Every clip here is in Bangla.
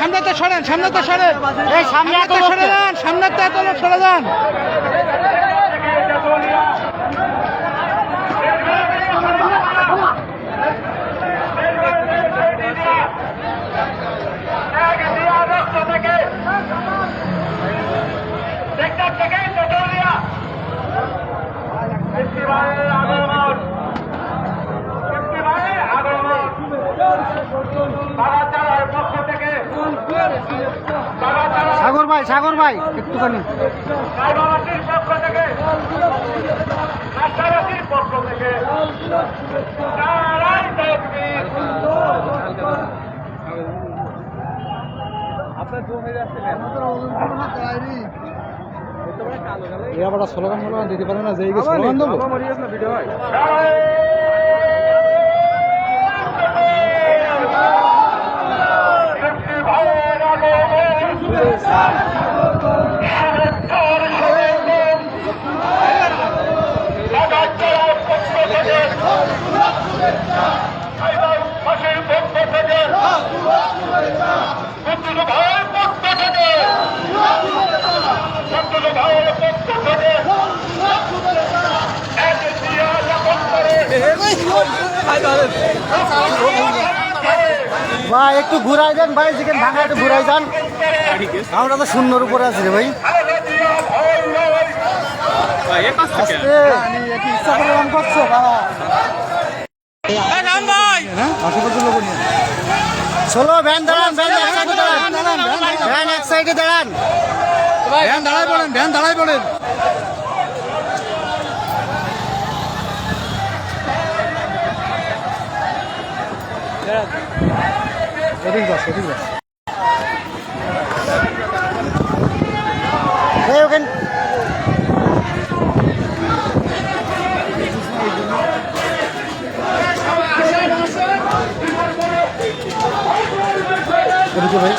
সামনেতে সরেন, সামনেতে সরেন, এই সামনে এত লোক সরে যান, সামনেতে এত লোক সরে যান। সাগর ভাই একটুখানি স্লোগান মোলাগান দিতে পারে না যে স্লোগান দেবো। ভাই একটু ঘুরাই দেন ভাই, চিকেন ভাঙা একটু ঘুরাই দেন। আমরা তো শূন্যর উপরে আছি রে ভাই। ইচ্ছা করে রং করছো বাবা। চলো ভ্যান দাঁড়ান, ভ্যান এক সাইডে দাঁড়ান, ভ্যান এক সাইডে দাঁড়ান, ভ্যান দাঁড়ায় পড়েন, ভ্যান দাঁড়ায় পড়েন। এদিক বাস, এদিক বাস। ওখানে ভাই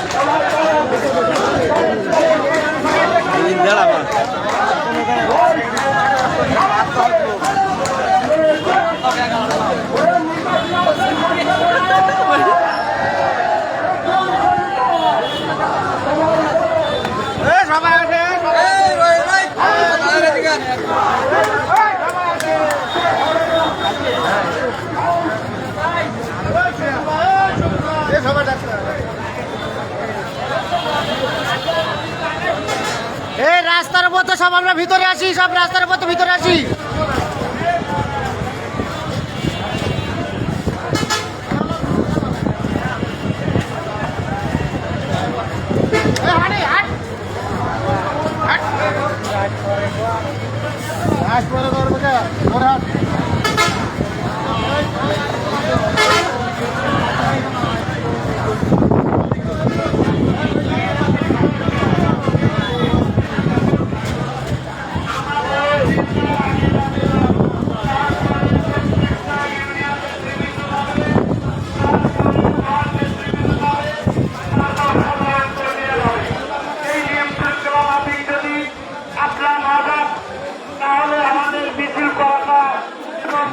এই রাস্তার মধ্যে সব আমরা ভিতরে আসি, সব রাস্তার মধ্যে ভিতরে আসি।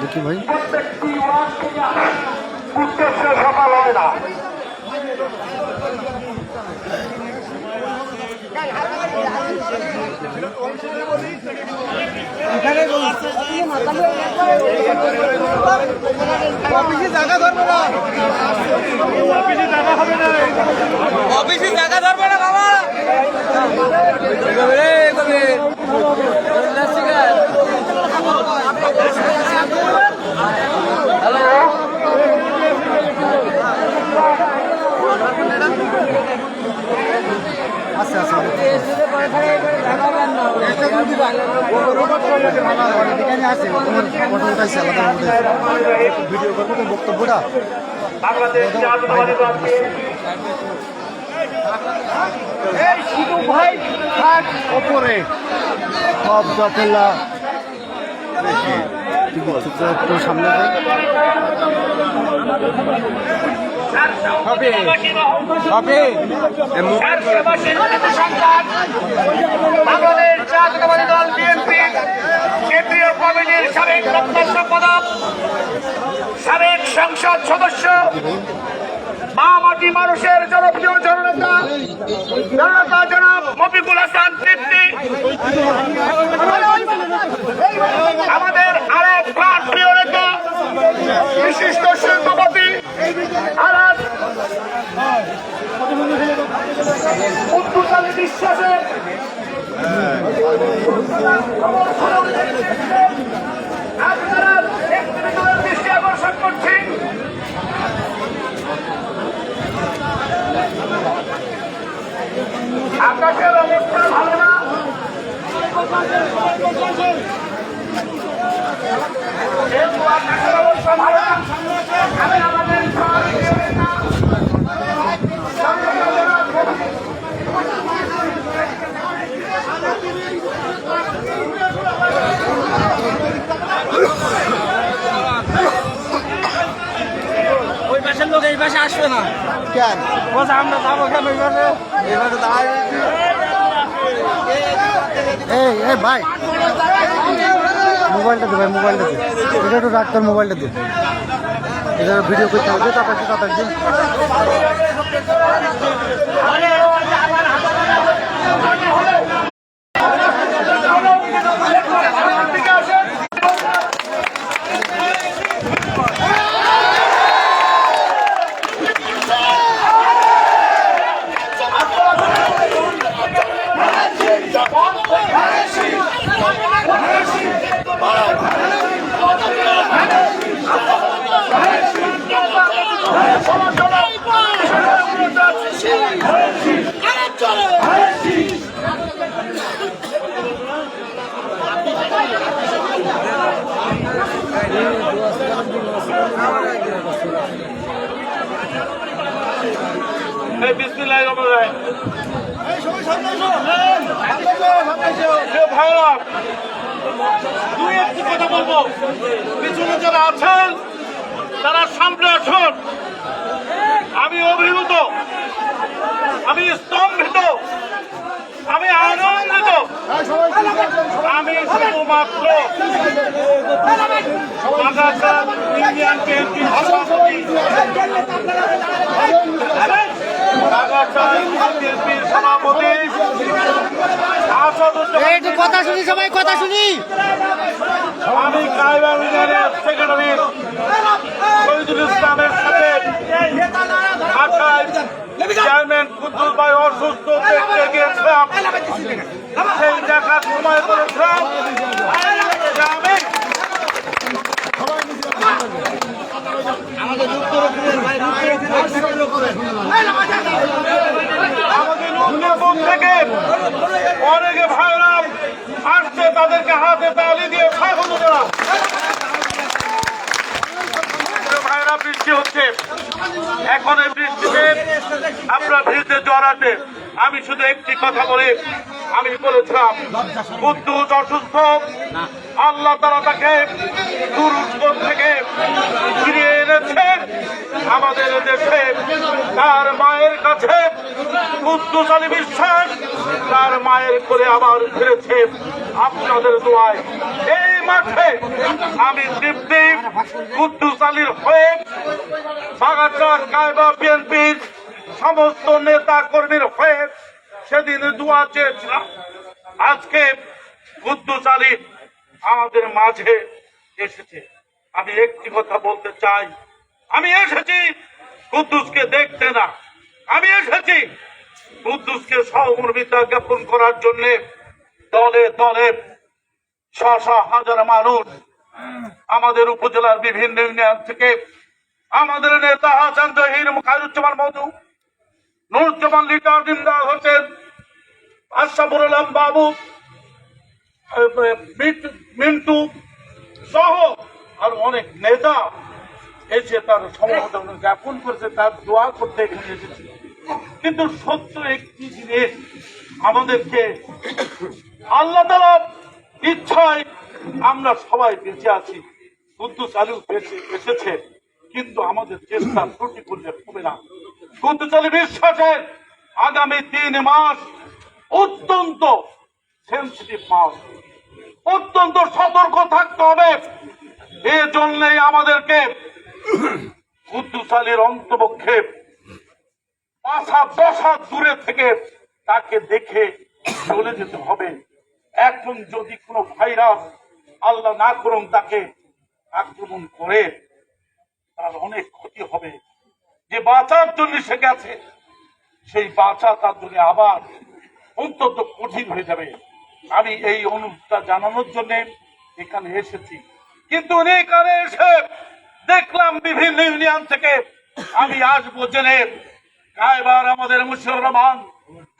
দেখি ভাই উদ্দেশ্য সফল হবে না। অফিসে জায়গা ধরবে না, অফিসে জায়গা হবে না, অফিসে জায়গা ধরবে না বাবা। আচ্ছা আচ্ছা আছে ফটো উঠাইছে আলাদা ভিডিও করবো তো বক্তব্যটা ভাই ওপরে সব জফেলা একটু সামনে বাংলাদেশ জাতীয়তাবাদী দল বিএনপি কেন্দ্রীয় কমিটির সাবেক সম্পাদক, সাবেক সংসদ সদস্য মা মাটি মানুষের জনপ্রিয় জননেতা জনাব মফিকুল হাসান তৃপ্তি, আমাদের আরেক প্রাণ প্রিয় নেতা বিশিষ্ট শিল্পপতি আরাজ উদ্দুসালী বিশ্বাসের আপনারা একটি দৃষ্টি আকর্ষণ করছি। আকাশের অবস্থা ভালো না, যেহেতু আকাশের অবস্থা ভালো না, আমি আমাদের ওই পাশের লোক এই পাশে আসবে না কেন বলছে আমরা যাবো কেন ওই পাশে এই ভাই মোবাইলটা দে ভাই, মোবাইলটা দে, এটা একটু ডাক্তার মোবাইলটা দে, এটা ভিডিও করতে হবে তাড়াতাড়ি। ভাইরা দুই একটি কথা বলবো, পিছনে যারা আছেন তারা সামনে আসুন। আমি অভিভূত, আমি স্তম্ভিত, আমি আনন্দিত। আমি শুধুমাত্র আগাছা ইউনিয়ন বিএনপির সভাপতি, আগাছা ইউনিয়ন বিএনপির সভাপতি একটু কথা শুনি, সবাই কথা শুনি। আমি কায়বা ইউনিয়নের সেক্রেটারি শহীদুল ইসলামের সাথে ঢাকায় চেয়ারম্যান কুদ্দুস ভাই অসুস্থ দেখতে গিয়েছিলাম। সেই দেখার সময় করেছিলাম আমি আমাদের উত্তরপূর্ব থেকে অনেকে ভাইরা আসছে, তাদেরকে হাতে তালি দিয়ে স্বাগত জানাই। ভাইরা বৃষ্টি হচ্ছে, এখন এই বৃষ্টিতে আপনার ভিড়তে জ্বর আসে। আমি শুধু একটি কথা বলি, আমি বলেছিলাম কুদ্দুস অসুস্থ, আল্লাহ তাআলা তাকে দুরূহ থেকে ফিরিয়ে এনেছেন আমাদের দেশে। তার মায়ের কাছে কুদ্দুস আলী বিশ্বাস তার মায়ের কোলে আবার ফিরেছে আপনাদের দোয়ায়। এই মাঠে আমি তৃপ্তি কুদ্দুস আলীর হয়ে বাগাচার কায়বা বিএনপির সমস্ত নেতা কর্মীর হয়ে সেদিন দোয়া চেয়েছিলাম। আজকে কুদ্দুস আলী আমাদের মাঝে এসেছে। আমি একটি কথা বলতে চাই, আমি এসেছি কুদ্দুসকে দেখতে না, আমি এসেছি কুদ্দুসকে সহমর্মিতা জ্ঞাপন করার জন্য। দলে দলে হাজার মানুষ আমাদের উপজেলার বিভিন্ন ইউনিয়ন থেকে আমাদের নেতা হাসান জহির, খায়রুজ্জামান মধু, নুরুজ্জামান লিটার, জিন্দাল হোসেন, আশরাফুল আলম বাবু, মিন্টু সহ আর অনেক নেতা এসে তার সমবেদনা জ্ঞাপন করেছে, তার দোয়া করতে এখানে এসেছে। কিন্তু সত্য একটি জিনিস, আমাদেরকে আল্লাহ তাআলার ইচ্ছায় আমরা সবাই বেঁচে আছি। কুদ্দুস আলী বেঁচে এসেছে, কিন্তু আমাদের চেষ্টা ত্রুটি করলে হবে না। কুদ্দুস আলী বিশ্বাসের আগামী 3 মাস অত্যন্ত সেন্সিটিভ মাস, অত্যন্ত সতর্ক থাকতে হবে। এই জন্যই আমাদেরকে কুদ্দুস আলীর অন্তপক্ষে 5 দূরে থেকে তাকে দেখে চলে যেতে হবে। এখন যদি কোনো ভাইরাস আল্লাহ না করুন তাকে আক্রমণ করে, তার অনেক ক্ষতি হবে। যে বাঁচার জন্য সে গেছে, সেই বাঁচা তার জন্য আবার অত্যন্ত কঠিন হয়ে যাবে। আমি এই অনুরোধটা জানানোর জন্য এখানে এসেছি। কিন্তু উনি এখানে এসে দেখলাম বিভিন্ন ইউনিয়ন থেকে আমি আসবো জেনে এবার আমাদের মুশিউর রহমান,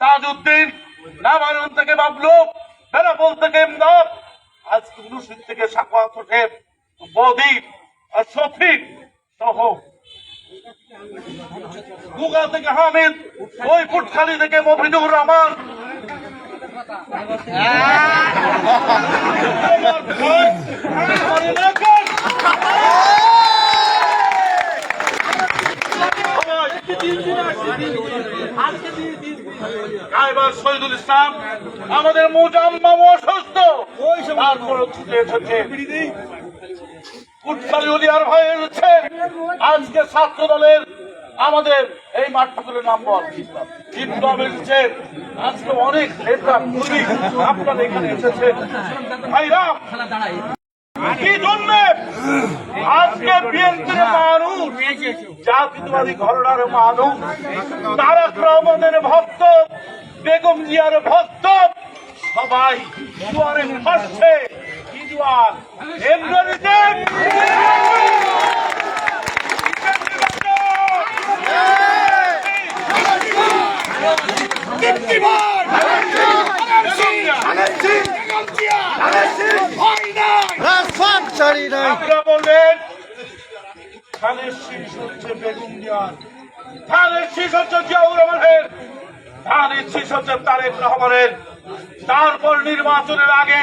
তাজউদ্দিন, নাবারণ থেকে বাবলু, বেনাপোল থেকে ইমদাদ, আজকে মুর্শিদ থেকে সাখাওয়াত হোসেন, বদি আর শফিক সহ গুগা থেকে হামিদ, ওই কুটখালি থেকে মফিজুর রহমান, শহীদুল ইসলাম, আমাদের মুজাম্মাম অসুস্থ, তারপরে ছুটে এসেছে কুটখালি উলিয়ার হয়ে এসেছে। আজকে ছাত্র দলের আমাদের এই মাঠগুলোর নাম বল বিপ্লব এসেছে। আজকে অনেক নেতা কর্মী আপনারা এখানে এসেছেন। ভাইরা, কি জন্য আজকে বিএনপির মানুষ, জাতীয়তাবাদী ঘরানার মানুষ, তারেক রহমানের ভক্ত, বেগম জিয়ার ভক্ত, সবাই দুয়ারে ফাঁসছে। কি দুয়ার? এমরানিদের বললেন ধানের শীষ হচ্ছে বেগম জিয়ার, ধানের শীষ হচ্ছে জিয়াউর রহমানের, ধানের শীষ হচ্ছে তারেক রহমানের। তারপর নির্বাচনের আগে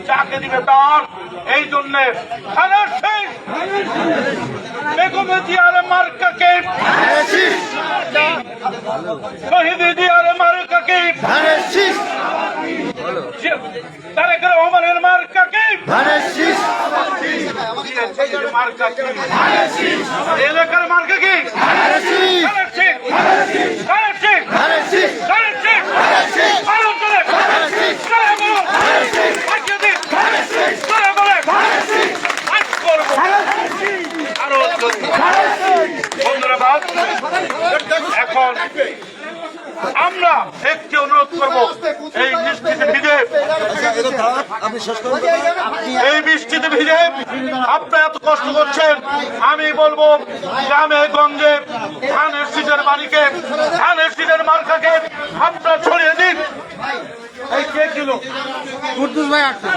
যাকে দিবে তার, এই জন্য ধানের শীষ বেগম জিয়ার মার্কাকে, শহীদ জিয়ার মার্কাকে, তারেক রহমানের মার্কাকে, এলাকার মার্কা কি? এখন আমরা একটি অনুরোধ করবো, এই বৃষ্টিতে ভিজে আপনারা এত কষ্ট করছেন, আমি বলবো গ্রামে গঞ্জে ধানের শীষের মালিকে, ধানের শীষের মার্কাকে আপনারা ছড়িয়ে দিন। এই কে ছিল? কুদ্দুস ভাই আসছে।